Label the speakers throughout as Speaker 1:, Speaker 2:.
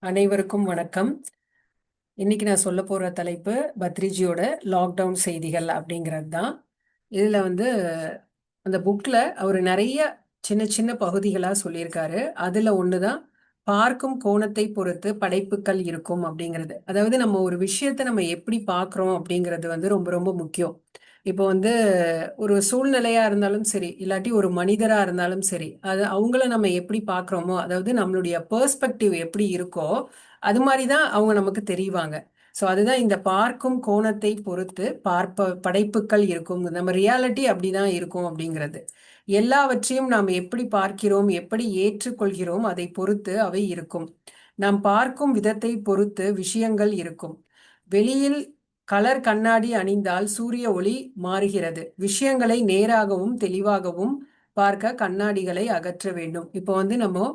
Speaker 1: அனைவருக்கும் வணக்கம். இன்னைக்கு நான் சொல்ல போற தலைப்பு பத்ரிஜியோட லாக்டவுன் செய்திகள் அப்படிங்கிறது தான். இதுல அந்த புக்ல அவர் நிறைய சின்ன சின்ன பகுதிகளா சொல்லியிருக்காரு. அதுல ஒண்ணுதான் பார்க்கும் கோணத்தை பொறுத்து படைப்புகள் இருக்கும் அப்படிங்கிறது. அதாவது நம்ம ஒரு விஷயத்தை நம்ம எப்படி பார்க்கிறோம் அப்படிங்கிறது ரொம்ப ரொம்ப முக்கியம். இப்போ ஒரு சூழ்நிலையா இருந்தாலும் சரி, இல்லாட்டி ஒரு மனிதரா இருந்தாலும் சரி, அது அவங்கள நம்ம எப்படி பார்க்குறோமோ, அதாவது நம்மளுடைய பெர்ஸ்பெக்டிவ் எப்படி இருக்கோ அது மாதிரி தான் அவங்க நமக்கு தெரிவாங்க. ஸோ அதுதான் இந்த பார்க்கும் கோணத்தை பொறுத்து படைப்புகள் இருக்கும். நம்ம ரியாலிட்டி அப்படிதான் இருக்கும் அப்படிங்கிறது. எல்லாவற்றையும் நாம் எப்படி பார்க்கிறோம், எப்படி ஏற்றுக்கொள்கிறோம், அதை பொறுத்து அவை இருக்கும். நாம் பார்க்கும் விதத்தை பொறுத்து விஷயங்கள் இருக்கும். வெளியில் கலர் கண்ணாடி அணிந்தால் சூரிய ஒளி மாறுகிறது. விஷயங்களை நேராகவும் தெளிவாகவும் பார்க்க கண்ணாடிகளை அகற்ற வேண்டும். இப்போ நம்ம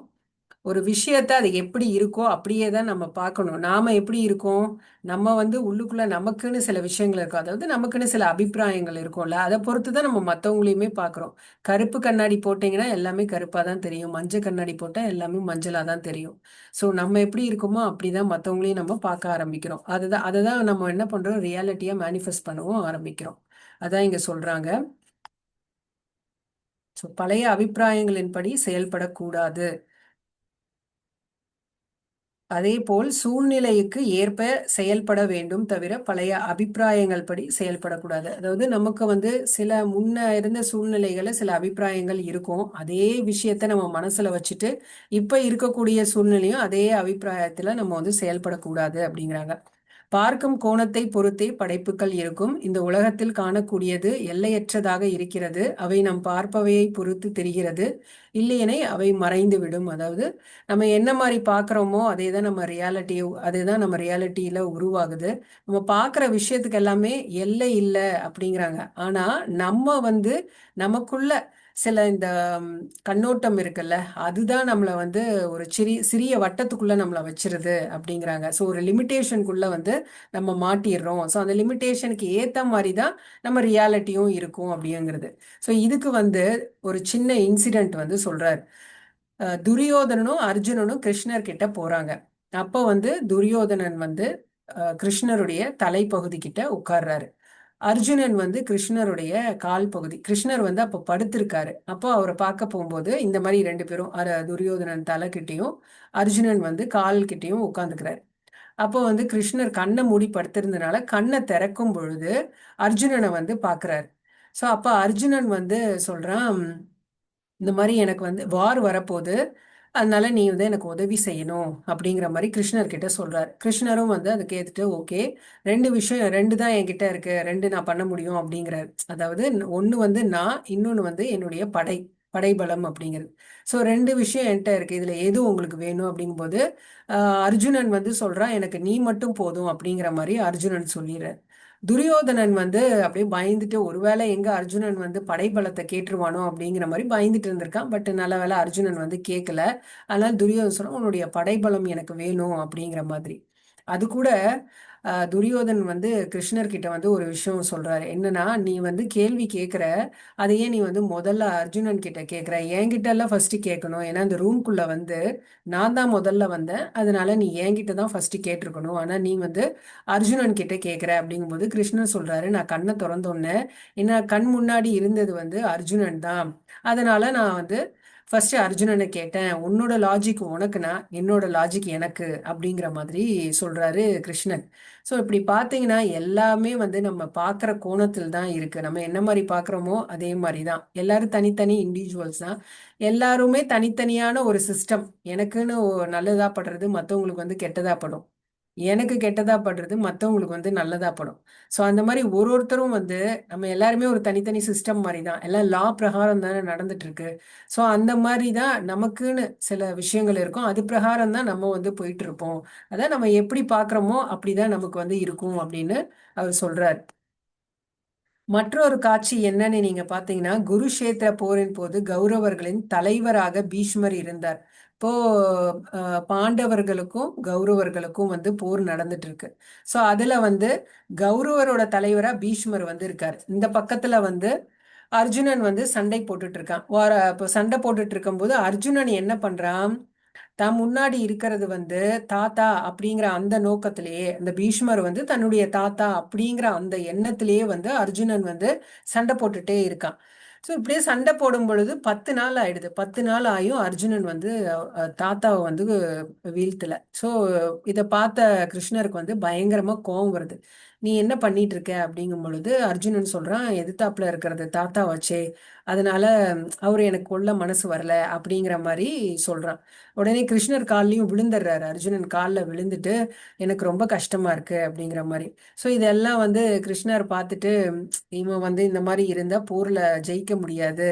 Speaker 1: ஒரு விஷயத்த அது எப்படி இருக்கோ அப்படியே தான் நம்ம பார்க்கணும். நாம எப்படி இருக்கோம், நம்ம உள்ளுக்குள்ள நமக்குன்னு சில விஷயங்கள் இருக்கும். அதாவது நமக்குன்னு சில அபிப்பிராயங்கள் இருக்கும்ல, அதை பொறுத்து தான் நம்ம மற்றவங்களையுமே பார்க்குறோம். கருப்பு கண்ணாடி போட்டிங்கன்னா எல்லாமே கருப்பாக தான் தெரியும், மஞ்சள் கண்ணாடி போட்டால் எல்லாமே மஞ்சளாக தான் தெரியும். ஸோ நம்ம எப்படி இருக்கோமோ அப்படி தான் மற்றவங்களையும் நம்ம பார்க்க ஆரம்பிக்கிறோம். அதை தான் நம்ம என்ன பண்ணுறோம், ரியாலிட்டியாக மேனிஃபெஸ்ட் பண்ணவும் ஆரம்பிக்கிறோம். அதான் இங்கே சொல்கிறாங்க. ஸோ பழைய அபிப்பிராயங்களின்படி செயல்படக்கூடாது. அதேபோல் சூழ்நிலைக்கு ஏற்ப செயல்பட வேண்டும், தவிர பழைய அபிப்பிராயங்கள் படி செயல்படக்கூடாது. அதாவது நமக்கு சில முன்ன இருந்த சூழ்நிலைகளை சில அபிப்பிராயங்கள் இருக்கும். அதே விஷயத்த நம்ம மனசுல வச்சுட்டு இப்ப இருக்கக்கூடிய சூழ்நிலையும் அதே அபிப்பிராயத்துல நம்ம செயல்படக்கூடாது அப்படிங்கிறாங்க. பார்க்கும் கோணத்தை பொறுத்தே படைப்புகள் இருக்கும். இந்த உலகத்தில் காணக்கூடியது எல்லையற்றதாக இருக்கிறது. அவை நம் பார்ப்பவையை பொறுத்து தெரிகிறது. இல்லையெனை அவை மறைந்து விடும். அதாவது நம்ம என்ன மாதிரி பார்க்குறோமோ அதே தான் நம்ம ரியாலிட்டியில உருவாகுது. நம்ம பார்க்குற விஷயத்துக்கு எல்லாமே எல்லை இல்லை அப்படிங்கிறாங்க. ஆனா நம்ம நமக்குள்ள சில இந்த கண்ணோட்டம் இருக்குல்ல, அதுதான் நம்மளை ஒரு சிறிய வட்டத்துக்குள்ள நம்மளை வச்சிருது அப்படிங்கிறாங்க. ஸோ ஒரு லிமிட்டேஷனுக்குள்ள நம்ம மாட்டிடுறோம். ஸோ அந்த லிமிட்டேஷனுக்கு ஏற்ற மாதிரி தான் நம்ம ரியாலிட்டியும் இருக்கும் அப்படிங்கிறது. ஸோ இதுக்கு ஒரு சின்ன இன்சிடென்ட் சொல்றாரு. துரியோதனனும் அர்ஜுனனும் கிருஷ்ணர் கிட்ட போறாங்க. அப்போ துரியோதனன் கிருஷ்ணருடைய தலைப்பகுதி கிட்ட உட்கார்றாரு. அர்ஜுனன் கிருஷ்ணருடைய கால் பகுதி. கிருஷ்ணர் அப்ப படுத்திருக்காரு. அப்போ அவரை பார்க்க போகும்போது இந்த மாதிரி ரெண்டு பேரும் துரியோதனன் தலை கிட்டையும் அர்ஜுனன் கால் கிட்டையும் உட்காந்துக்கிறாரு. அப்போ கிருஷ்ணர் கண்ணை மூடி படுத்திருந்தனால கண்ணை திறக்கும் பொழுது அர்ஜுனனை பாக்குறாரு. ஸோ அப்ப அர்ஜுனன் சொல்றான், இந்த மாதிரி எனக்கு வார் வரப்போகுது, அதனால நீ எனக்கு உதவி செய்யணும் அப்படிங்கிற மாதிரி கிருஷ்ணர் கிட்ட சொல்றாரு. கிருஷ்ணரும் அதை கேட்டுட்டு ஓகே, ரெண்டு விஷயம், ரெண்டு தான் என்கிட்ட இருக்கு, ரெண்டு நான் பண்ண முடியும் அப்படிங்கிறாரு. அதாவது ஒன்று நான், இன்னொன்று என்னுடைய படைபலம் அப்படிங்கிறது. ஸோ ரெண்டு விஷயம் என்கிட்ட இருக்கு, இதுல எது உங்களுக்கு வேணும் அப்படிங்கும்போது அர்ஜுனன் சொல்றான், எனக்கு நீ மட்டும் போதும் அப்படிங்கிற மாதிரி அர்ஜுனன் சொல்லிடுறாரு. துரியோதனன் அப்படியே பயந்துட்டு, ஒருவேளை எங்க அர்ஜுனன் படைபலத்தை கேட்டுருவானோ அப்படிங்கிற மாதிரி பயந்துட்டு இருந்திருக்கான். பட் நல்ல வேலை அர்ஜுனன் கேட்கல. அதனால துரியோதனன் சொன்னா, உன்னுடைய படைபலம் எனக்கு வேணும் அப்படிங்கிற மாதிரி. அது கூட துரியோதன் கிருஷ்ணர் கிட்ட ஒரு விஷயம் சொல்றாரு. என்னன்னா, நீ கேள்வி கேட்கிற, அதையே நீ முதல்ல அர்ஜுனன் கிட்ட கேட்கிற, என்கிட்ட எல்லாம் ஃபர்ஸ்ட் கேட்கணும். ஏன்னா அந்த ரூம்குள்ள நான் தான் முதல்ல வந்தேன், அதனால நீ என்கிட்ட தான் ஃபர்ஸ்ட் கேட்டிருக்கணும். ஆனா நீ அர்ஜுனன் கிட்ட கேட்கிற அப்படிங்கும்போது கிருஷ்ணர் சொல்றாரு, நான் கண்ணை திறந்தோன்னே என்ன கண் முன்னாடி இருந்தது அர்ஜுனன் தான். அதனால நான் ஃபர்ஸ்ட் அர்ஜுனனை கேட்டேன். உன்னோட லாஜிக் உனக்குனா, என்னோட லாஜிக் எனக்கு அப்படிங்கிற மாதிரி சொல்றாரு கிருஷ்ணன். ஸோ இப்படி பார்த்தீங்கன்னா எல்லாமே நம்ம பார்க்குற கோணத்தில் தான் இருக்கு. நம்ம என்ன மாதிரி பார்க்குறோமோ அதே மாதிரி தான். எல்லாரும் தனித்தனி இண்டிவிஜுவல்ஸ் தான். எல்லாருமே தனித்தனியான ஒரு சிஸ்டம். எனக்குன்னு நல்லதா படுறது மற்றவங்களுக்கு கெட்டதா படும், எனக்கு கெட்டதா படுறது மற்றவங்களுக்கு நல்லதா படும். ஸோ அந்த மாதிரி ஒருத்தரும் நம்ம எல்லாருமே ஒரு தனித்தனி சிஸ்டம் மாதிரி தான். எல்லாம் லா பிரகாரம் தானே நடந்துட்டு இருக்கு. ஸோ அந்த மாதிரி தான் நமக்குன்னு சில விஷயங்கள் இருக்கும். அது பிரகாரம் தான் நம்ம போயிட்டு இருப்போம். அதான் நம்ம எப்படி பார்க்குறோமோ அப்படிதான் நமக்கு இருக்கும் அப்படின்னு அவர் சொல்றாரு. மற்றொரு காட்சி என்னன்னு நீங்க பாத்தீங்கன்னா, குருஷேத்திர போரின் போது கௌரவர்களின் தலைவராக பீஷ்மர் இருந்தார். இப்போ பாண்டவர்களுக்கும் கௌரவர்களுக்கும் போர் நடந்துட்டு இருக்கு. ஸோ அதுல கௌரவரோட தலைவரா பீஷ்மர் இருக்காரு. இந்த பக்கத்துல அர்ஜுனன் சண்டை போட்டுட்டு இருக்கான். இப்போ சண்டை போட்டுட்டு இருக்கும்போது அர்ஜுனன் என்ன பண்றான், தான் முன்னாடி இருக்கிறது வந்து தாத்தா அப்படிங்கிற அந்த நோக்கத்திலேயே, அந்த பீஷ்மர் வந்து தன்னுடைய தாத்தா அப்படிங்கிற அந்த எண்ணத்திலேயே வந்து அர்ஜுனன் வந்து சண்டை போட்டுட்டே இருக்கான். ஸோ இப்படியே சண்டை போடும் பொழுது 10 நாள் ஆயிடுது. 10 நாள் ஆயும் அர்ஜுனன் வந்து தாத்தாவை வந்து வீழ்த்தல. ஸோ இதை பார்த்த கிருஷ்ணருக்கு வந்து பயங்கரமா கோவம் வருது. நீ என்ன பண்ணிட்டு இருக்க அப்படிங்கும் பொழுது அர்ஜுனன் சொல்றான், எதிர்த்தாப்புல இருக்கிறது தாத்தா வச்சே, அதனால அவரு எனக்கு கொல்ல மனசு வரல அப்படிங்கிற மாதிரி சொல்றான். உடனே கிருஷ்ணர் கால்லயும் விழுந்துடுறாரு. அர்ஜுனன் காலில் விழுந்துட்டு எனக்கு ரொம்ப கஷ்டமா இருக்கு அப்படிங்கிற மாதிரி. ஸோ இதெல்லாம் வந்து கிருஷ்ணர் பார்த்துட்டு, இவன் வந்து இந்த மாதிரி இருந்தா போர்ல ஜெயிக்க முடியாது,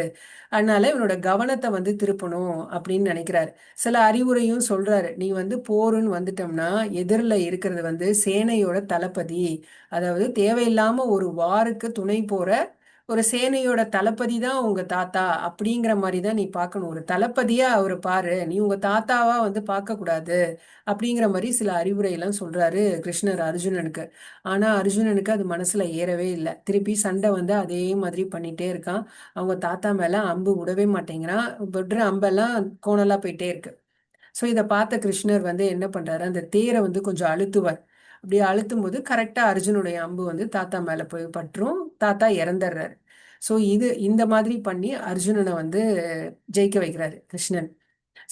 Speaker 1: அதனால இவனோட கவனத்தை வந்து திருப்பணும் அப்படின்னு நினைக்கிறாரு. சில அறிவுரையும் சொல்றாரு. நீ வந்து போருன்னு வந்துட்டோம்னா எதிரில் இருக்கிறது வந்து சேனையோட தளபதி, அதாவது தேவையில்லாம ஒரு வாருக்கு துணை போற ஒரு சேனையோட தளபதி தான் உங்க தாத்தா அப்படிங்கிற மாதிரி தான் நீ பார்க்கணும். ஒரு தளபதியா அவரை பாரு, நீ உங்க தாத்தாவா வந்து பார்க்க கூடாது அப்படிங்கிற மாதிரி சில அறிவுரை எல்லாம் சொல்றாரு கிருஷ்ணர் அர்ஜுனனுக்கு. ஆனா அர்ஜுனனுக்கு அது மனசுல ஏறவே இல்லை. திருப்பி சண்டை வந்து அதே மாதிரி பண்ணிட்டே இருக்கான். அவங்க தாத்தா மேல அம்பு விடவே மாட்டேங்கிறான். விடுற அம்பெல்லாம் கோணலா போயிட்டே இருக்கு. ஸோ இதை பார்த்த கிருஷ்ணர் வந்து என்ன பண்றாரு, அந்த தேரை வந்து கொஞ்சம் அழுத்துவார். அப்படி அழுத்தும் போது கரெக்டா அர்ஜுனுடைய அம்பு வந்து தாத்தா மேல போய் பற்றும். தாத்தா இறந்துடுறாரு. ஸோ இந்த மாதிரி பண்ணி அர்ஜுனனை வந்து ஜெயிக்க வைக்கிறாரு கிருஷ்ணன்.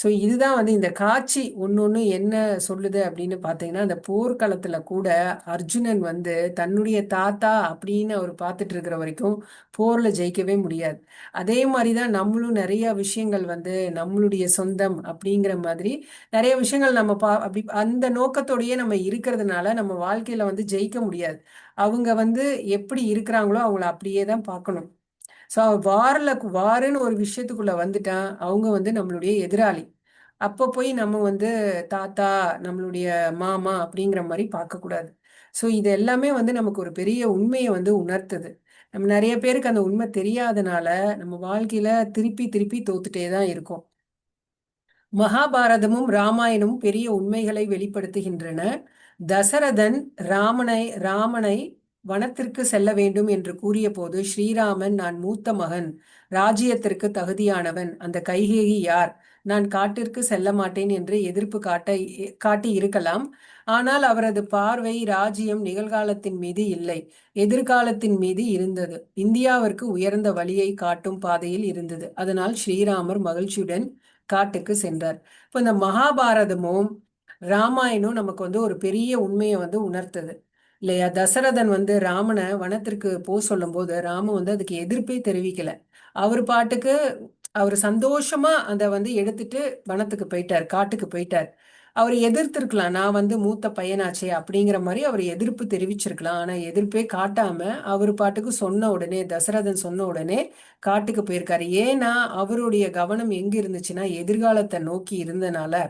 Speaker 1: ஸோ இதுதான் வந்து இந்த காட்சி ஒன்னொன்னு என்ன சொல்லுது அப்படின்னு பார்த்தீங்கன்னா, அந்த போர்க்களத்துல கூட அர்ஜுனன் வந்து தன்னுடைய தாத்தா அப்படின்னு அவர் பார்த்துட்டு இருக்கிற வரைக்கும் போர்ல ஜெயிக்கவே முடியாது. அதே மாதிரிதான் நம்மளும் நிறைய விஷயங்கள் வந்து நம்மளுடைய சொந்தம் அப்படிங்கிற மாதிரி நிறைய விஷயங்கள் நம்ம அப்படி அந்த நோக்கத்தோடயே நம்ம இருக்கிறதுனால நம்ம வாழ்க்கையில வந்து ஜெயிக்க முடியாது. அவங்க வந்து எப்படி இருக்கிறாங்களோ அவங்கள அப்படியே தான் பார்க்கணும். ஸோ வாருன்னு ஒரு விஷயத்துக்குள்ள வந்துட்டா அவங்க வந்து நம்மளுடைய எதிராளி. அப்போ போய் நம்ம வந்து தாத்தா, நம்மளுடைய மாமா அப்படிங்கிற மாதிரி பார்க்கக்கூடாது. ஸோ இது எல்லாமே வந்து நமக்கு ஒரு பெரிய உண்மையை வந்து உணர்த்துது. நம்ம நிறைய பேருக்கு அந்த உண்மை தெரியாதனால நம்ம வாழ்க்கையில திருப்பி திருப்பி தோத்துட்டே தான் இருக்கோம். மகாபாரதமும் ராமாயணமும் பெரிய உண்மைகளை வெளிப்படுத்துகின்றன. தசரதன் ராமனை வனத்திற்கு செல்ல வேண்டும் என்று கூறிய போது ஸ்ரீராமன், நான் மூத்த மகன், ராஜ்யத்திற்கு தகுதியானவன், அந்த கைகேயி யார், நான் காட்டிற்கு செல்ல மாட்டேன் என்று எதிர்ப்பு காட்டி இருக்கலாம். ஆனால் அவரது பார்வை ராஜ்யம் நிகழ்காலத்தின் மீது இல்லை, எதிர்காலத்தின் மீது இருந்தது. இந்தியாவிற்கு உயர்ந்த வழியை காட்டும் பாதையில் இருந்தது. அதனால் ஸ்ரீராமர் மகிழ்ச்சியுடன் காட்டுக்கு சென்றார். இப்போ இந்த மகாபாரதமும் ராமாயணம் நமக்கு வந்து ஒரு பெரிய உண்மையை வந்து உணர்த்துது இல்லையா? தசரதன் வந்து ராமனை வனத்திற்கு சொல்லும் போது ராமன் வந்து அதுக்கு எதிர்ப்பே தெரிவிக்கல. அவர் பாட்டுக்கு அவர் சந்தோஷமா அதை வந்து எடுத்துட்டு வனத்துக்கு போயிட்டார், காட்டுக்கு போயிட்டார். அவர் எதிர்த்திருக்கலாம், நான் வந்து மூத்த பையனாச்சே அப்படிங்கிற மாதிரி அவர் எதிர்ப்பு தெரிவிச்சிருக்கலாம். ஆனா எதிர்ப்பே காட்டாம அவர் பாட்டுக்கு சொன்ன உடனே, தசரதன் சொன்ன உடனே காட்டுக்கு போயிருக்காரு. ஏன்னா அவருடைய கவனம் எங்க இருந்துச்சுன்னா எதிர்காலத்தை நோக்கி இருந்தனால.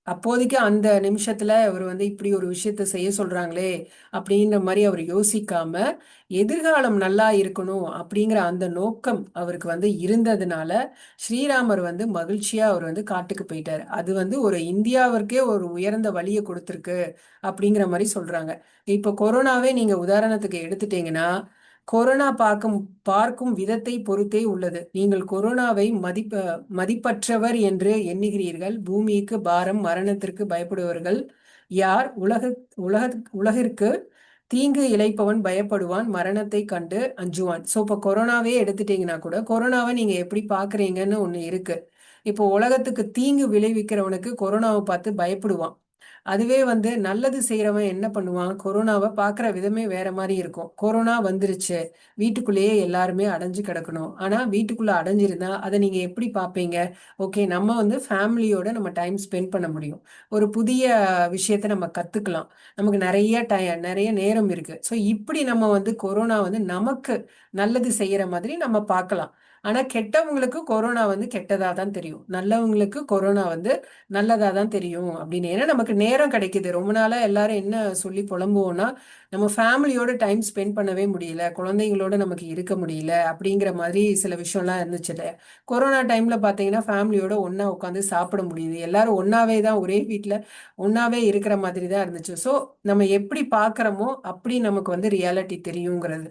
Speaker 1: அப்போதைக்கு அந்த நிமிஷத்துல அவர் வந்து இப்படி ஒரு விஷயத்த செய்ய சொல்றாங்களே அப்படின்ற மாதிரி அவர் யோசிக்காம எதிர்காலம் நல்லா இருக்கணும் அப்படிங்கிற அந்த நோக்கம் அவருக்கு வந்து இருந்ததுனால ஸ்ரீராமர் வந்து மகிழ்ச்சியா அவர் வந்து காட்டுக்கு போயிட்டாரு. அது வந்து ஒரு இந்தியாவிற்கே ஒரு உயர்ந்த வழியை கொடுத்துருக்கு அப்படிங்கிற மாதிரி சொல்றாங்க. இப்ப கொரோனாவே நீங்க உதாரணத்துக்கு எடுத்துட்டீங்கன்னா, கொரோனா பார்க்கும் விதத்தை பொறுத்தே உள்ளது. நீங்கள் கொரோனாவை மதிப்பற்றவர் என்று எண்ணுகிறீர்கள். பூமிக்கு பாரம், மரணத்திற்கு பயப்படுபவர்கள் யார்? உலக உலகிற்கு தீங்கு இழைப்பவன் பயப்படுவான், மரணத்தை கண்டு அஞ்சுவான். ஸோ இப்போ கொரோனாவே எடுத்துட்டீங்கன்னா கூட கொரோனாவை நீங்க எப்படி பாக்குறீங்கன்னு ஒண்ணு இருக்கு. இப்போ உலகத்துக்கு தீங்கு விளைவிக்கிறவனுக்கு கொரோனாவை பார்த்து பயப்படுவான். அதுவே வந்து நல்லது செய்யறவன் என்ன பண்ணுவான், கொரோனாவை பார்க்குற விதமே வேற மாதிரி இருக்கும். கொரோனா வந்துருச்சு, வீட்டுக்குள்ளேயே எல்லாருமே அடைஞ்சு கிடக்கணும். ஆனா வீட்டுக்குள்ள அடைஞ்சிருந்தா அதை நீங்க எப்படி பார்ப்பீங்க? ஓகே, நம்ம வந்து ஃபேமிலியோட நம்ம டைம் ஸ்பெண்ட் பண்ண முடியும், ஒரு புதிய விஷயத்த நம்ம கத்துக்கலாம், நமக்கு நிறைய நேரம் இருக்கு. ஸோ இப்படி நம்ம வந்து கொரோனா வந்து நமக்கு நல்லது செய்யற மாதிரி நம்ம பார்க்கலாம். ஆனா கெட்டவங்களுக்கு கொரோனா வந்து கெட்டதா தான் தெரியும், நல்லவங்களுக்கு கொரோனா வந்து நல்லதா தான் தெரியும் அப்படின்னு. ஏன்னா நமக்கு நேரம் கிடைக்குது. ரொம்ப நாளா எல்லாரும் என்ன சொல்லி புலம்புவோம்னா, நம்ம ஃபேமிலியோட டைம் ஸ்பெண்ட் பண்ணவே முடியல, குழந்தைங்களோட நமக்கு இருக்க முடியல அப்படிங்கிற மாதிரி சில விஷயம்லாம் இருந்துச்சு இல்லையா? கொரோனா டைம்ல பாத்தீங்கன்னா ஃபேமிலியோட ஒன்னா உட்காந்து சாப்பிட முடியுது, எல்லாரும் ஒன்னாவே தான் ஒரே வீட்டுல ஒன்னாவே இருக்கிற மாதிரி தான் இருந்துச்சு. ஸோ நம்ம எப்படி பாக்குறோமோ அப்படி நமக்கு வந்து ரியாலிட்டி தெரியுங்கிறது.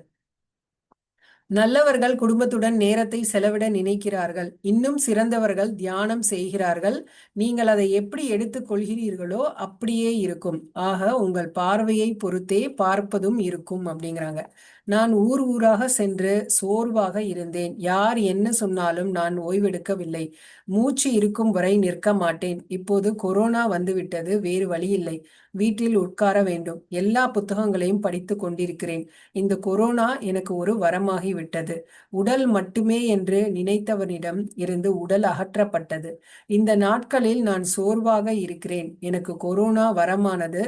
Speaker 1: நல்லவர்கள் குடும்பத்துடன் நேரத்தை செலவிட நினைக்கிறார்கள். இன்னும் சிறந்தவர்கள் தியானம் செய்கிறார்கள். நீங்கள் அதை எப்படி எடுத்துக் கொள்கிறீர்களோ அப்படியே இருக்கும். ஆக உங்கள் பார்வையை பொறுத்தே பார்ப்பதும் இருக்கும் அப்படிங்கிறாங்க. நான் ஊர் ஊராக சென்று சோர்வாக இருந்தேன். யார் என்ன சொன்னாலும் நான் ஓய்வெடுக்கவில்லை. மூச்சு இருக்கும் வரை நிற்க மாட்டேன். இப்போது கொரோனா வந்துவிட்டது, வேறு வழியில்லை. வீட்டில் உட்கார வேண்டும். எல்லா புத்தகங்களையும் படித்து கொண்டிருக்கிறேன். இந்த கொரோனா எனக்கு ஒரு வரமாகி விட்டது. உடல் மட்டுமே என்று நினைத்தவனிடம் இருந்து உடல் அகற்றப்பட்டது. இந்த நாட்களில் நான் சோர்வாக இருக்கிறேன். எனக்கு கொரோனா வரமானது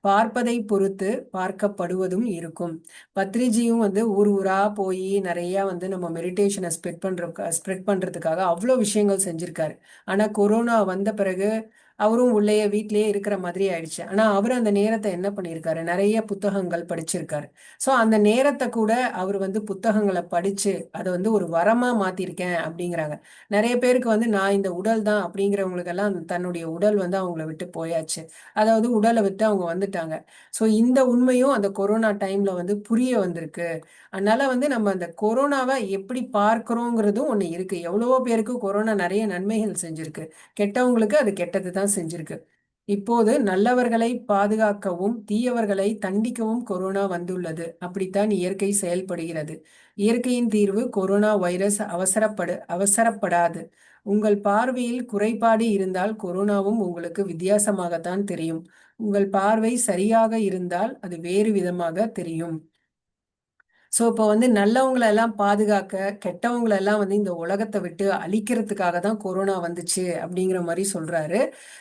Speaker 1: பார்ப்பதை பொறுத்து பார்க்கப்படுவதும் இருக்கும். பத்ரிஜியும் வந்து ஊர் ஊரா போய் நிறைய வந்து நம்ம மெடிடேஷனை ஸ்ப்ரெட் பண்றதுக்காக அவ்வளோ விஷயங்கள் செஞ்சிருக்காரு. ஆனா கொரோனா வந்த பிறகு அவரும் உள்ளேயே வீட்டிலேயே இருக்கிற மாதிரி ஆயிடுச்சு. ஆனா அவர் அந்த நேரத்தை என்ன பண்ணியிருக்காரு, நிறைய புத்தகங்கள் படிச்சிருக்காரு. ஸோ அந்த நேரத்தை கூட அவர் வந்து புத்தகங்களை படிச்சு அதை வந்து ஒரு வரமா மாத்திருக்கேன் அப்படிங்கிறாங்க. நிறைய பேருக்கு வந்து நான் இந்த உடல் தான் அப்படிங்கிறவங்களுக்கெல்லாம் தன்னுடைய உடல் வந்து அவங்கள விட்டு போயாச்சு. அதாவது உடலை விட்டு அவங்க வந்துட்டாங்க. ஸோ இந்த உண்மையும் அந்த கொரோனா டைம்ல வந்து புரிய வந்திருக்கு. அதனால வந்து நம்ம அந்த கொரோனாவை எப்படி பார்க்கிறோங்கிறதும் ஒண்ணு இருக்கு. எவ்வளவோ பேருக்கு கொரோனா நிறைய நன்மைகள் செஞ்சிருக்கு. கெட்டவங்களுக்கு அது கெட்டது தான் செஞ்சிருக்கு. இப்போது நல்லவர்களை பாதுகாக்கவும் தீயவர்களை தண்டிக்கவும் கொரோனா வந்துள்ளது. அப்படித்தான் இயற்கை செயல்படுகிறது. இயற்கையின் தீர்வு கொரோனா வைரஸ் அவசரப்படாது. உங்கள் பார்வையில் குறைபாடு இருந்தால் கொரோனாவும் உங்களுக்கு வித்தியாசமாகத்தான் தெரியும். உங்கள் பார்வை சரியாக இருந்தால் அது வேறு விதமாக தெரியும். ஸோ இப்போ வந்து நல்லவங்களை எல்லாம் பாதுகாக்க கெட்டவங்களை எல்லாம் வந்து இந்த உலகத்தை விட்டு அழிக்கிறதுக்காக தான் கொரோனா வந்துச்சு அப்படிங்கிற மாதிரி சொல்றாரு.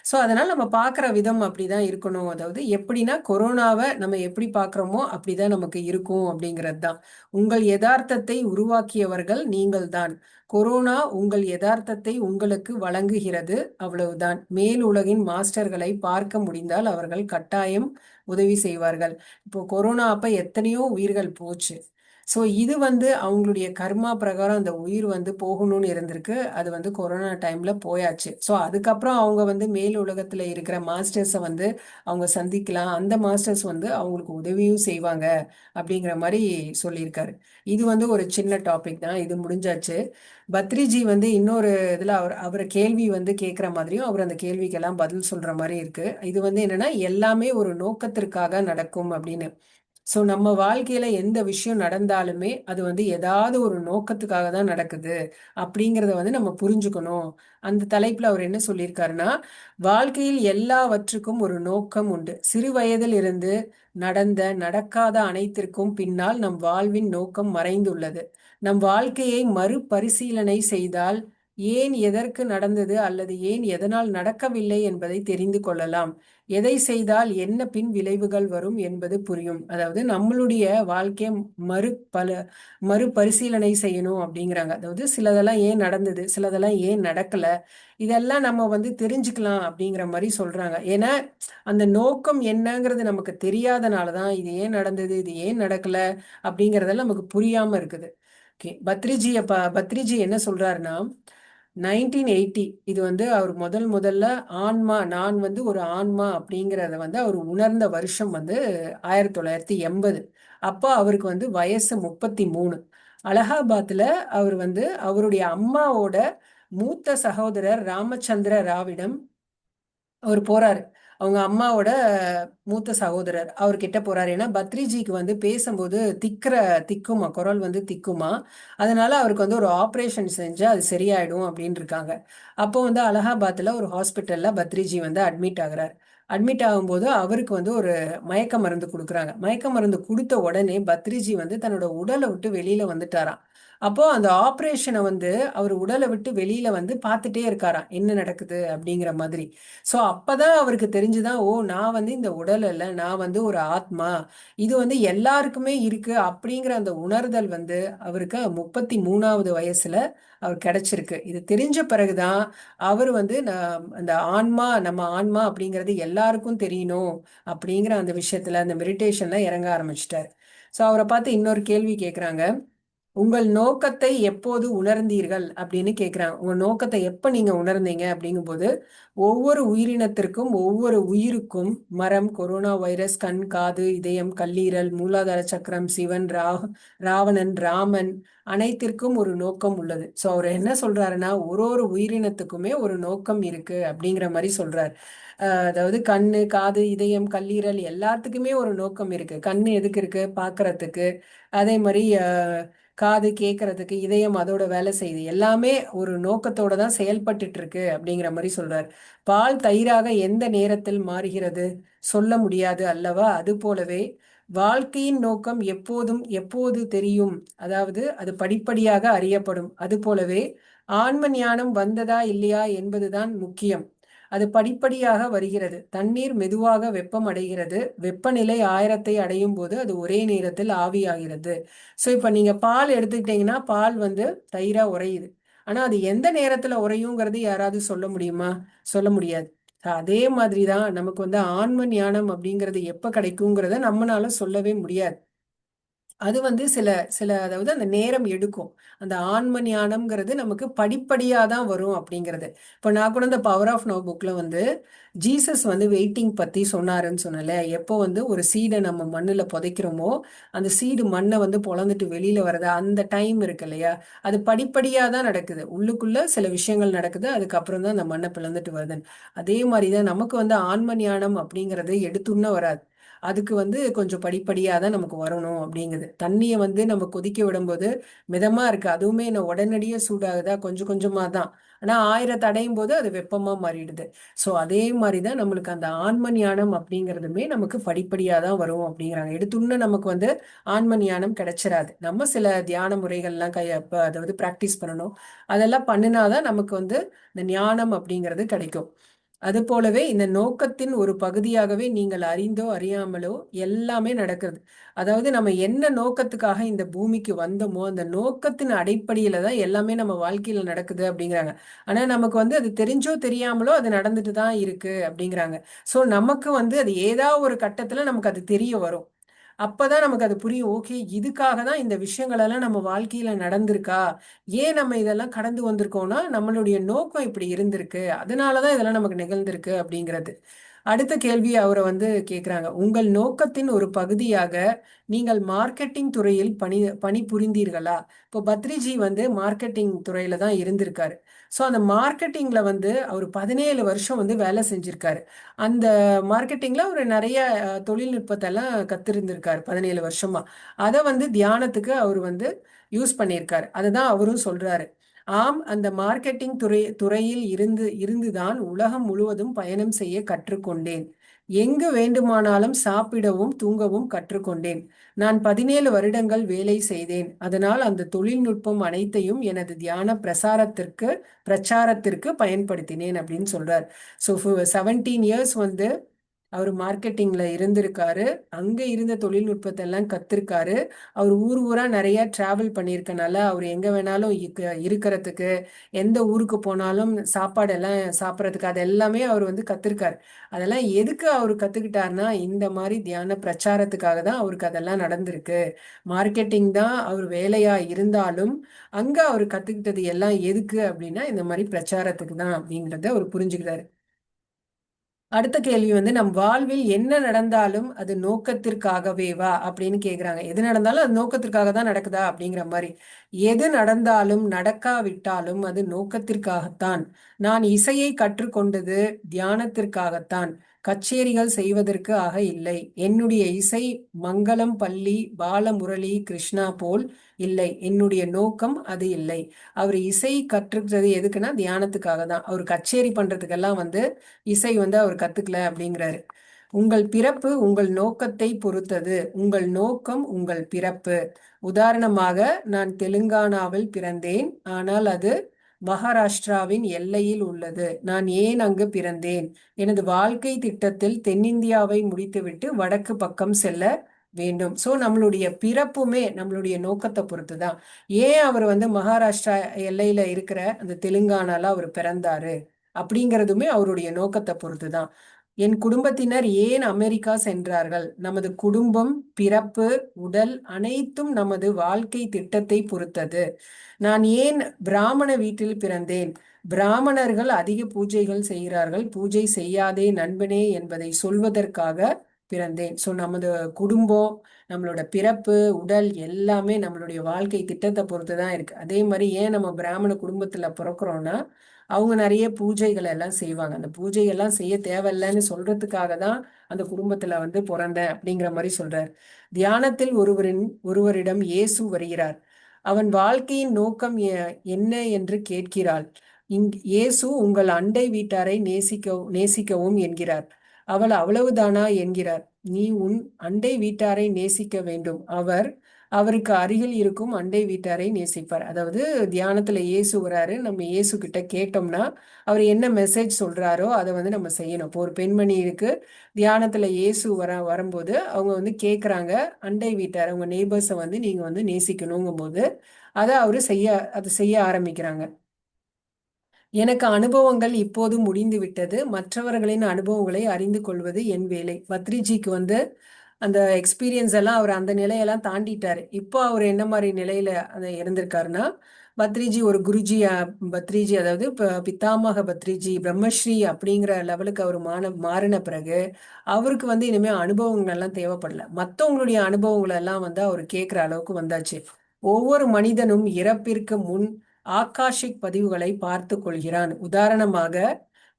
Speaker 1: ஸோ அதனால நம்ம பார்க்குற விதம் அப்படிதான் இருக்கணும். அதாவது எப்படின்னா கொரோனாவை நம்ம எப்படி பார்க்குறோமோ அப்படிதான் நமக்கு இருக்கும் அப்படிங்கிறது தான். உங்கள் யதார்த்தத்தை உருவாக்கியவர்கள் நீங்கள் தான். கொரோனா உங்கள் யதார்த்தத்தை உங்களுக்கு வழங்குகிறது, அவ்வளவுதான். மேல் உலகின் மாஸ்டர்களை பார்க்க முடிந்தால் அவர்கள் கட்டாயம் உதவி செய்வார்கள். இப்போ கொரோனா அப்ப எத்தனையோ உயிர்கள் போச்சு. ஸோ இது வந்து அவங்களுடைய கர்மா பிரகாரம் அந்த உயிர் வந்து போகணும்னு இருந்திருக்கு. அது வந்து கொரோனா டைம்ல போயாச்சு. ஸோ அதுக்கப்புறம் அவங்க வந்து மேல் உலகத்துல இருக்கிற மாஸ்டர்ஸை வந்து அவங்க சந்திக்கலாம். அந்த மாஸ்டர்ஸ் வந்து அவங்களுக்கு உதவியும் செய்வாங்க அப்படிங்கிற மாதிரி சொல்லியிருக்காரு. இது வந்து ஒரு சின்ன டாபிக் தான். இது முடிஞ்சாச்சு. பத்ரிஜி வந்து இன்னொரு இதுல அவரை கேள்வி வந்து கேட்குற மாதிரியும் அவர் அந்த கேள்விக்கெல்லாம் பதில் சொல்ற மாதிரி இருக்கு. இது வந்து என்னன்னா எல்லாமே ஒரு நோக்கத்திற்காக நடக்கும் அப்படின்னு. ஸோ நம்ம வாழ்க்கையில எந்த விஷயம் நடந்தாலுமே அது வந்து ஏதாவது ஒரு நோக்கத்துக்காக தான் நடக்குது அப்படிங்கிறத வந்து நம்ம புரிஞ்சுக்கணும். அந்த தலைப்புல அவர் என்ன சொல்லியிருக்காருன்னா, வாழ்க்கையில் எல்லாவற்றுக்கும் ஒரு நோக்கம் உண்டு. சிறு வயதில் இருந்து நடக்காத அனைத்திற்கும் பின்னால் நம் வாழ்வின் நோக்கம் மறைந்துள்ளது. நம் வாழ்க்கையை மறுபரிசீலனை செய்தால் ஏன் எதற்கு நடந்தது அல்லது ஏன் எதனால் நடக்கவில்லை என்பதை தெரிந்து கொள்ளலாம். எதை செய்தால் என்ன பின் விளைவுகள் வரும் என்பது புரியும். அதாவது நம்மளுடைய வாழ்க்கையை மறு பல மறுபரிசீலனை செய்யணும் அப்படிங்கிறாங்க. அதாவது சிலதெல்லாம் ஏன் நடந்தது, சிலதெல்லாம் ஏன் நடக்கல, இதெல்லாம் நம்ம வந்து தெரிஞ்சுக்கலாம் அப்படிங்கிற மாதிரி சொல்றாங்க. ஏன்னா அந்த நோக்கம் என்னங்கிறது நமக்கு தெரியாதனாலதான் இது ஏன் நடந்தது, இது ஏன் நடக்கல அப்படிங்கறதெல்லாம் நமக்கு புரியாம இருக்குது. ஓகே, பத்ரிஜி என்ன சொல்றாருன்னா, 1980 இது வந்து அவர் முதல்ல ஆன்மா, நான் வந்து ஒரு ஆன்மா அப்படிங்கிறத வந்து அவர் உணர்ந்த வருஷம் வந்து 1980. அப்போ அவருக்கு வந்து வயசு 33. அலகாபாத்ல அவர் வந்து அவருடைய அம்மாவோட மூத்த சகோதரர் ராமச்சந்திர ராவிடம் அவர் போறாரு. அவங்க அம்மாவோட மூத்த சகோதரர் அவர்கிட்ட போறாரு. ஏன்னா பத்ரிஜிக்கு வந்து பேசும்போது திக்குமா, குரல் வந்து திக்குமா. அதனால அவருக்கு வந்து ஒரு ஆப்ரேஷன் செஞ்சு அது சரியாயிடும் அப்படின்னு இருக்காங்க. அப்போ வந்து அலகாபாத்ல ஒரு ஹாஸ்பிட்டல்ல பத்ரிஜி வந்து அட்மிட் ஆகுறாரு. அட்மிட் ஆகும்போது அவருக்கு வந்து ஒரு மயக்க மருந்து கொடுக்குறாங்க. மயக்க மருந்து கொடுத்த உடனே பத்ரிஜி வந்து தன்னோட உடலை விட்டு வெளியில வந்துட்டாராம். அப்போ அந்த ஆப்ரேஷனை வந்து அவர் உடலை விட்டு வெளியில வந்து பார்த்துட்டே இருக்காராம், என்ன நடக்குது அப்படிங்கிற மாதிரி. ஸோ அப்பதான் அவருக்கு தெரிஞ்சுதான், ஓ நான் வந்து இந்த உடல் அல்ல, நான் வந்து ஒரு ஆத்மா. இது வந்து எல்லாருக்குமே இருக்கு அப்படிங்கிற அந்த உணர்தல் வந்து அவருக்கு 33வது வயசுல அவர் கிடைச்சிருக்கு. இது தெரிஞ்ச பிறகுதான் அவர் வந்து அந்த ஆன்மா, நம்ம ஆன்மா அப்படிங்கிறது எல்லாருக்கும் தெரியணும் அப்படிங்கிற அந்த விஷயத்துல அந்த மெடிடேஷன்ல இறங்க ஆரம்பிச்சிட்டாரு. ஸோ அவரை பார்த்து இன்னொரு கேள்வி கேட்குறாங்க. உங்கள் நோக்கத்தை எப்போது உணர்ந்தீர்கள் அப்படின்னு கேட்குறாங்க. உங்க நோக்கத்தை எப்ப நீங்க உணர்ந்தீங்க அப்படிங்கும்போது, ஒவ்வொரு உயிரினத்திற்கும் ஒவ்வொரு உயிருக்கும் மரம், கொரோனா வைரஸ், கண், காது, இதயம், கல்லீரல், மூலாதார சக்கரம், சிவன், ராவணன், ராமன் அனைத்திற்கும் ஒரு நோக்கம் உள்ளது. ஸோ அவர் என்ன சொல்றாருன்னா, ஒரு ஒரு உயிரினத்துக்குமே ஒரு நோக்கம் இருக்கு அப்படிங்கிற மாதிரி சொல்றாரு. அதாவது கண்ணு, காது, இதயம், கல்லீரல் எல்லாத்துக்குமே ஒரு நோக்கம் இருக்கு. கண்ணு எதுக்கு இருக்கு? பார்க்கறதுக்கு. அதே மாதிரி காது கேட்கறதுக்கு, இதயம் அதோட வேலை செய்யுது. எல்லாமே ஒரு நோக்கத்தோட தான் செயல்பட்டுட்டு இருக்கு அப்படிங்கிற மாதிரி சொல்றார். பால் தயிராக எந்த நேரத்தில் மாறுகிறது சொல்ல முடியாது அல்லவா? அது போலவே வாழ்க்கையின் நோக்கம் எப்போதும் எப்போது தெரியும், அதாவது அது படிப்படியாக அறியப்படும். அது போலவே ஆன்ம ஞானம் வந்ததா இல்லையா என்பதுதான் முக்கியம். அது படிப்படியாக வருகிறது. தண்ணீர் மெதுவாக வெப்பம் அடைகிறது. வெப்பநிலை 1000 அடையும் போது அது ஒரே நேரத்தில் ஆவியாகிறது. ஸோ இப்போ நீங்க பால் எடுத்துக்கிட்டீங்கன்னா பால் வந்து தயிரா உறையுது. ஆனா அது எந்த நேரத்துல உறையுங்கிறது யாராவது சொல்ல முடியுமா? சொல்ல முடியாது. அதே மாதிரி தான் நமக்கு வந்து ஆன்ம ஞானம் அப்படிங்கிறது எப்ப கிடைக்குங்கிறத நம்மளால சொல்லவே முடியாது. அது வந்து சில சில அதாவது அந்த நேரம் எடுக்கும். அந்த ஆன்ம ஞானம்ங்கிறது நமக்கு படிப்படியாக தான் வரும் அப்படிங்கிறது. இப்போ நான் கூட இந்த பவர் ஆஃப் நவ் புக்கில் வந்து ஜீசஸ் வந்து வெயிட்டிங் பற்றி சொன்னாருன்னு சொன்னல. எப்போ வந்து ஒரு சீடை நம்ம மண்ணில் புதைக்கிறோமோ அந்த சீடு மண்ணை வந்து பொழந்துட்டு வெளியில் வரது அந்த டைம் இருக்கு இல்லையா? அது படிப்படியாக தான் நடக்குது. உள்ளுக்குள்ள சில விஷயங்கள் நடக்குது, அதுக்கப்புறம் தான் அந்த மண்ணை பிளந்துட்டு வருதுன்னு. அதே மாதிரி தான் நமக்கு வந்து ஆன்ம ஞானம் அப்படிங்கிறது எடுத்துன்னு வராது. அதுக்கு வந்து கொஞ்சம் படிப்படியாக தான் நமக்கு வரணும் அப்படிங்குது. தண்ணியை வந்து நம்ம கொதிக்க விடும்போது மிதமாக இருக்கு, அதுவுமே என்ன உடனடியே சூடாகுதா? கொஞ்சம் கொஞ்சமாக தான். ஆனால் 1000 அடையும் போது அது வெப்பமாக மாறிடுது. ஸோ அதே மாதிரி தான் நம்மளுக்கு அந்த ஆன்ம ஞானம் அப்படிங்கிறதுமே நமக்கு படிப்படியாக தான் வரும் அப்படிங்கிறாங்க. எடுத்துன்னு நமக்கு வந்து ஆன்ம ஞானம் கிடைச்சிடாது. நம்ம சில தியான முறைகள்லாம் அதாவது ப்ராக்டிஸ் பண்ணணும். அதெல்லாம் பண்ணினாதான் நமக்கு வந்து இந்த ஞானம் அப்படிங்கிறது கிடைக்கும். அது போலவே இந்த நோக்கத்தின் ஒரு பகுதியாகவே நீங்கள் அறிந்தோ அறியாமலோ எல்லாமே நடக்கிறது. அதாவது நம்ம என்ன நோக்கத்துக்காக இந்த பூமிக்கு வந்தோமோ அந்த நோக்கத்தின் அடிப்படையில தான் எல்லாமே நம்ம வாழ்க்கையில நடக்குது அப்படிங்கிறாங்க. ஆனா நமக்கு வந்து அது தெரிஞ்சோ தெரியாமலோ அது நடந்துட்டு தான் இருக்கு அப்படிங்கிறாங்க. ஸோ நமக்கு வந்து அது ஏதாவது ஒரு கட்டத்துல நமக்கு அது தெரிய வரும். அப்பதான் நமக்கு அது புரியும். ஓகே, இதுக்காக தான் இந்த விஷயங்கள் எல்லாம் நம்ம வாழ்க்கையில நடந்திருக்கா? ஏன் நம்ம இதெல்லாம் கடந்து வந்திருக்கோம்னா நம்மளுடைய நோக்கம் இப்படி இருந்திருக்கு, அதனாலதான் இதெல்லாம் நமக்கு நிகழ்ந்திருக்கு அப்படிங்கிறது. அடுத்த கேள்வி அவரை வந்து கேக்குறாங்க. உங்கள் நோக்கத்தின் ஒரு பகுதியாக நீங்கள் மார்க்கெட்டிங் துறையில் பணி புரிந்தீர்களா? இப்போ பத்ரிஜி வந்து மார்க்கெட்டிங் துறையில தான் இருந்திருக்காரு. ஸோ அந்த மார்க்கெட்டிங்ல வந்து அவர் 17 வருஷம் வந்து வேலை செஞ்சிருக்காரு. அந்த மார்க்கெட்டிங்ல ஒரு நிறைய தொழில்நுட்பத்தை எல்லாம் கத்திருந்திருக்காரு 17 வருஷமா. அதை வந்து தியானத்துக்கு அவர் வந்து யூஸ் பண்ணியிருக்காரு. அதுதான் அவரும் சொல்றாரு. ஆம், அந்த மார்க்கெட்டிங் துறையில் இருந்துதான் உலகம் முழுவதும் பயணம் செய்ய கற்றுக்கொண்டேன். எங்கு வேண்டுமானாலும் சாப்பிடவும் தூங்கவும் கற்றுக்கொண்டேன். நான் 17 வருடங்கள் வேலை செய்தேன். அதனால் அந்த தொழில்நுட்பம் அனைத்தையும் எனது தியான பிரச்சாரத்திற்கு பயன்படுத்தினேன் அப்படின்னு சொல்றார். ஸோ 17 இயர்ஸ் வந்து அவர் மார்க்கெட்டிங்ல இருந்திருக்காரு. அங்க இருந்த தொழில்நுட்பத்தை எல்லாம் கத்திருக்காரு. அவர் ஊர் ஊரா நிறைய டிராவல் பண்ணியிருக்கனால அவர் எங்க வேணாலும் இருக்கிறதுக்கு, எந்த ஊருக்கு போனாலும் சாப்பாடு எல்லாம் சாப்பிட்றதுக்கு அது எல்லாமே அவர் வந்து கத்திருக்காரு. அதெல்லாம் எதுக்கு அவர் கத்துக்கிட்டாருன்னா இந்த மாதிரி தியான பிரச்சாரத்துக்காக தான் அவருக்கு அதெல்லாம் நடந்திருக்கு. மார்க்கெட்டிங் தான் அவர் வேலையா இருந்தாலும் அங்க அவர் கத்துக்கிட்டது எல்லாம் எதுக்கு அப்படின்னா இந்த மாதிரி பிரச்சாரத்துக்கு தான் அப்படிங்கறத அவர் புரிஞ்சுக்கிறாரு. அடுத்த கேள்வி வந்து நம் வாழ்வில் என்ன நடந்தாலும் அது நோக்கத்திற்காகவேவா அப்படின்னு கேக்குறாங்க. எது நடந்தாலும் அது நோக்கத்திற்காக தான் நடக்குதா அப்படிங்கிற மாதிரி. எது நடந்தாலும் நடக்காவிட்டாலும் அது நோக்கத்திற்காகத்தான். நான் இசையை கற்றுக்கொண்டது தியானத்திற்காகத்தான், கச்சேரிகள் செய்வதற்கு ஆக இல்லை. என்னுடைய இசை மங்களம், பள்ளி, பாலமுரளி, கிருஷ்ணா போல் இல்லை. என்னுடைய நோக்கம் அது இல்லை. அவர் இசை கற்றுக்கிறது எதுக்குன்னா தியானத்துக்காக தான். அவர் கச்சேரி பண்றதுக்கெல்லாம் வந்து இசை வந்து அவர் கத்துக்கல அப்படிங்கிறாரு. உங்கள் பிறப்பு உங்கள் நோக்கத்தை பொறுத்தது. உங்கள் நோக்கம் உங்கள் பிறப்பு. உதாரணமாக, நான் தெலுங்கானாவில் பிறந்தேன், ஆனால் அது மகாராஷ்டிராவின் எல்லையில் உள்ளது. நான் ஏன் அங்கு பிறந்தேன்? எனது வாழ்க்கை திட்டத்தில் தென்னிந்தியாவை முடித்துவிட்டு வடக்கு பக்கம் செல்ல வேண்டும். ஸோ நம்மளுடைய பிறப்புமே நம்மளுடைய நோக்கத்தை பொறுத்து தான். ஏன் அவர் வந்து மகாராஷ்டிரா எல்லையில இருக்கிற அந்த தெலுங்கானால அவர் பிறந்தாரு அப்படிங்கிறதுமே அவருடைய நோக்கத்தை பொறுத்து தான். என் குடும்பத்தினர் ஏன் அமெரிக்கா சென்றார்கள்? நமது குடும்பம், பிறப்பு, உடல் அனைத்தும் நமது வாழ்க்கை திட்டத்தை பொறுத்தது. நான் ஏன் பிராமண வீட்டில் பிறந்தேன்? பிராமணர்கள் அதிக பூஜைகள் செய்கிறார்கள். பூஜை செய்யாதே நண்பனே என்பதை சொல்வதற்காக பிறந்தேன். ஸோ நமது குடும்பம், நம்மளோட பிறப்பு, உடல் எல்லாமே நம்மளுடைய வாழ்க்கை திட்டத்தை பொறுத்து தான் இருக்கு. அதே மாதிரி ஏன் நம்ம பிராமண குடும்பத்துல பிறக்கிறோம்னா, அவங்க நிறைய பூஜைகள் எல்லாம் செய்வாங்க. அந்த பூஜை எல்லாம் செய்ய தேவையில்லைன்னு சொல்றதுக்காக தான் அந்த குடும்பத்துல வந்து பிறந்தேன் அப்படிங்கிற மாதிரி சொல்றார். தியானத்தில் ஒருவரிடம் இயேசு வருகிறார். அவன் வாழ்க்கையின் நோக்கம் என்ன என்று கேட்கிறாள். இயேசு உங்கள் அண்டை வீட்டாரை நேசிக்கவும் என்கிறார். அவள் அவ்வளவுதானா என்கிறார். நீ உன் அண்டை வீட்டாரை நேசிக்க வேண்டும். அவருக்கு அருகில் இருக்கும் அண்டை வீட்டாரை நேசிப்பார். அதாவது தியானத்துல இயேசு வராரு, நம்ம இயேசு கிட்ட கேட்டோம்னா அவர் என்ன மெசேஜ் சொல்றாரோ அதை வந்து நம்ம செய்யணும். இப்போ ஒரு பெண்மணி இருக்கு, தியானத்துல இயேசு வரும்போது அவங்க வந்து கேட்குறாங்க, அண்டை வீட்டார் அவங்க நெய்பர்ஸை வந்து நீங்க வந்து நேசிக்கணுங்கும் போது அதை செய்ய ஆரம்பிக்கிறாங்க. எனக்கு அனுபவங்கள் இப்போது முடிந்து விட்டது. மற்றவர்களின் அனுபவங்களை அறிந்து கொள்வது என் வேலை. பத்ரிஜிக்கு வந்து அந்த எக்ஸ்பீரியன்ஸ் எல்லாம் அவர் அந்த நிலையெல்லாம் தாண்டிட்டாரு. இப்போ அவர் என்ன மாதிரி நிலையில அதை இருந்திருக்காருன்னா, பத்ரிஜி ஒரு குருஜி, பத்ரிஜி அதாவது பித்தாமக பத்ரிஜி பிரம்மஸ்ரீ அப்படிங்கிற லெவலுக்கு அவர் மாறின பிறகு அவருக்கு வந்து இனிமே அனுபவங்கள் எல்லாம் தேவைப்படல. மற்றவங்களுடைய அனுபவங்கள் எல்லாம் வந்து அவர் கேட்குற அளவுக்கு வந்தாச்சு. ஒவ்வொரு மனிதனும் இறப்பிற்கு முன் ஆகாஷிக் பதிவுகளை பார்த்து கொள்கிறான். உதாரணமாக,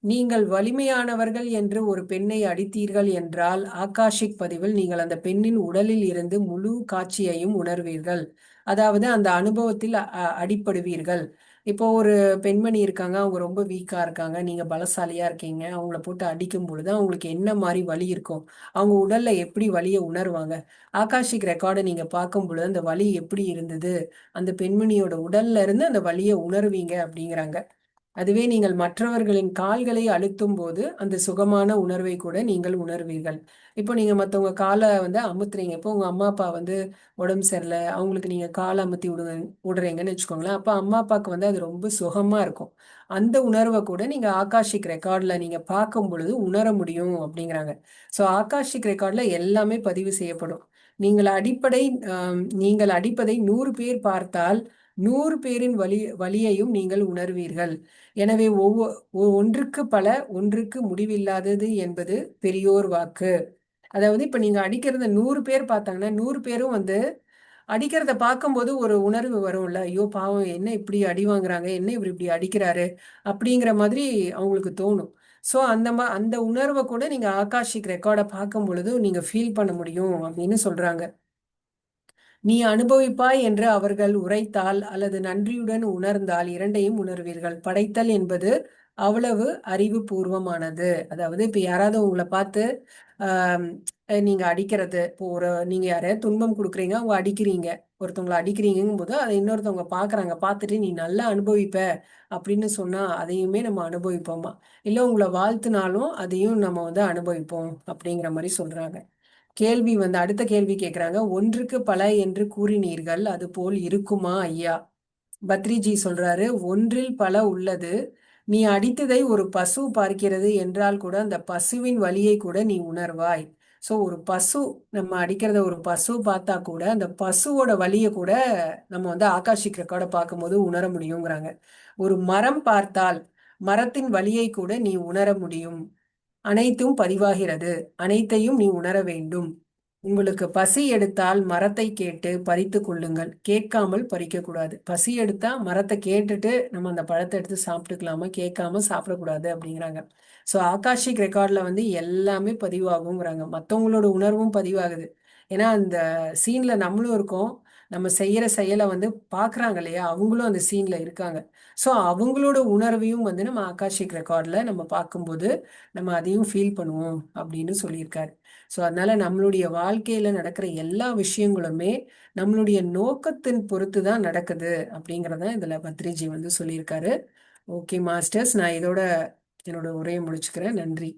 Speaker 1: நீங்கள் வலிமையானவர்கள் என்று ஒரு பெண்ணை அடித்தீர்கள் என்றால் ஆகாஷிக் பதிவில் நீங்கள் அந்த பெண்ணின் உடலில் இருந்து முழு காட்சியையும் உணர்வீர்கள். அதாவது அந்த அனுபவத்தில் அடிப்படுவீர்கள். இப்போ ஒரு பெண்மணி இருக்காங்க, அவங்க ரொம்ப வீக்கா இருக்காங்க, நீங்க பலசாலியா இருக்கீங்க, அவங்கள போட்டு அடிக்கும் பொழுது அவங்களுக்கு என்ன மாதிரி வலி இருக்கும், அவங்க உடல்ல எப்படி வலியை உணர்வாங்க, ஆகாஷிக் ரெக்கார்டை நீங்க பார்க்கும் பொழுது அந்த வலி எப்படி இருந்தது, அந்த பெண்மணியோட உடல்ல இருந்து அந்த வலியை உணர்வீங்க அப்படிங்கிறாங்க. அதுவே நீங்கள் மற்றவர்களின் கால்களை அழுத்தும் போது அந்த சுகமான உணர்வை கூட நீங்கள் உணர்வீர்கள். இப்போ நீங்க மற்றவங்க காலை வந்து அமுத்துறீங்க. இப்போ உங்க அம்மா அப்பா வந்து உடம்பு சரியில்லை, அவங்களுக்கு நீங்க காலை அமுத்தி விடுறீங்கன்னு வச்சுக்கோங்களேன். அப்போ அம்மா அப்பாவுக்கு வந்து அது ரொம்ப சுகமா இருக்கும். அந்த உணர்வை கூட நீங்க ஆகாஷிக் ரெக்கார்ட்ல நீங்க பார்க்கும் பொழுது உணர முடியும் அப்படிங்கிறாங்க. ஸோ ஆகாஷிக் ரெக்கார்ட்ல எல்லாமே பதிவு செய்யப்படும். நீங்கள் அடிப்பதை 100 பேர் பார்த்தால் 100 பேரின் வலியையும் நீங்கள் உணர்வீர்கள். எனவே ஒன்றுக்கு பல, ஒன்றுக்கு முடிவில்லாதது என்பது பெரியோர் வாக்கு. அதாவது இப்ப நீங்க அடிக்கிறத 100 பேர் பார்த்தாங்கன்னா 100 பேரும் வந்து அடிக்கிறத பார்க்கும்போது ஒரு உணர்வு வரும்ல, ஐயோ பாவம் என்ன இப்படி அடி வாங்குறாங்க, என்ன இவர் இப்படி அடிக்கிறாரு அப்படிங்கிற மாதிரி அவங்களுக்கு தோணும். ஸோ அந்த உணர்வை கூட நீங்க ஆகாஷிக் ரெக்கார்டை பார்க்கும் பொழுது நீங்க ஃபீல் பண்ண முடியும் அப்படின்னு சொல்றாங்க. நீ அனுபவிப்பாய் என்று அவர்கள் உரைத்தால் அல்லது நன்றியுடன் உணர்ந்தால் இரண்டையும் உணர்வீர்கள். படைத்தல் என்பது அவ்வளவு அறிவுபூர்வமானது. அதாவது இப்ப யாராவது உங்களை பார்த்து நீங்க அடிக்கிறது, இப்போ நீங்க யாரையாவது துன்பம் கொடுக்குறீங்க, அவங்க அடிக்கிறீங்க, ஒருத்தவங்களை அடிக்கிறீங்கும் போது அதை இன்னொருத்தவங்க பாக்குறாங்க, பார்த்துட்டு நீ நல்லா அனுபவிப்ப அப்படின்னு சொன்னா அதையுமே நம்ம அனுபவிப்போமா, இல்லை உங்களை வாழ்த்துனாலும் அதையும் நம்ம வந்து அனுபவிப்போம் அப்படிங்கிற மாதிரி சொல்றாங்க. கேள்வி வந்து அடுத்த கேள்வி கேட்குறாங்க. ஒன்றுக்கு பல என்று கூறினீர்கள், அது போல் இருக்குமா ஐயா? பத்ரிஜி சொல்றாரு, ஒன்றில் பல உள்ளது. நீ அடித்ததை ஒரு பசு பார்க்கிறது என்றால் கூட அந்த பசுவின் வலியை கூட நீ உணர்வாய். ஸோ ஒரு பசு நம்ம அடிக்கிறத ஒரு பசு பார்த்தா கூட அந்த பசுவோட வலியை கூட நம்ம வந்து ஆகாஷிக் ரெக்கார்டை பார்க்கும்போது உணர முடியுங்கிறாங்க. ஒரு மரம் பார்த்தால் மரத்தின் வலியை கூட நீ உணர முடியும். அனைத்தும் பதிவாகிறது, அனைத்தையும் நீ உணர வேண்டும். உங்களுக்கு பசி எடுத்தால் மரத்தை கேட்டு பறித்து கொள்ளுங்கள், கேட்காமல் பறிக்க கூடாது. பசி எடுத்தா மரத்தை கேட்டுட்டு நம்ம அந்த பழத்தை எடுத்து சாப்பிட்டுக்கலாமா, கேட்காம சாப்பிடக்கூடாது அப்படிங்கிறாங்க. ஸோ ஆகாஷிக் ரெக்கார்ட்ல வந்து எல்லாமே பதிவாகுங்கிறாங்க. மற்றவங்களோட உணர்வும் பதிவாகுது. ஏன்னா அந்த சீன்ல நம்மளும் இருக்கோம், நம்ம செய்யற செயலை வந்து பாக்குறாங்க இல்லையா, அவங்களும் அந்த சீன்ல இருக்காங்க. ஸோ அவங்களோட உணர்வையும் வந்து நம்ம ஆகாஷிக் ரெக்கார்ட்ல நம்ம பார்க்கும்போது நம்ம அதையும் ஃபீல் பண்ணுவோம் அப்படின்னு சொல்லியிருக்காரு. ஸோ அதனால நம்மளுடைய வாழ்க்கையில நடக்கிற எல்லா விஷயங்களுமே நம்மளுடைய நோக்கத்தின் பொறுத்து தான் நடக்குது அப்படிங்கிறத இதுல பத்ரிஜி வந்து சொல்லியிருக்காரு. ஓகே மாஸ்டர்ஸ், நான் இதோட என்னோட உரையை முடிச்சுக்கிறேன். நன்றி.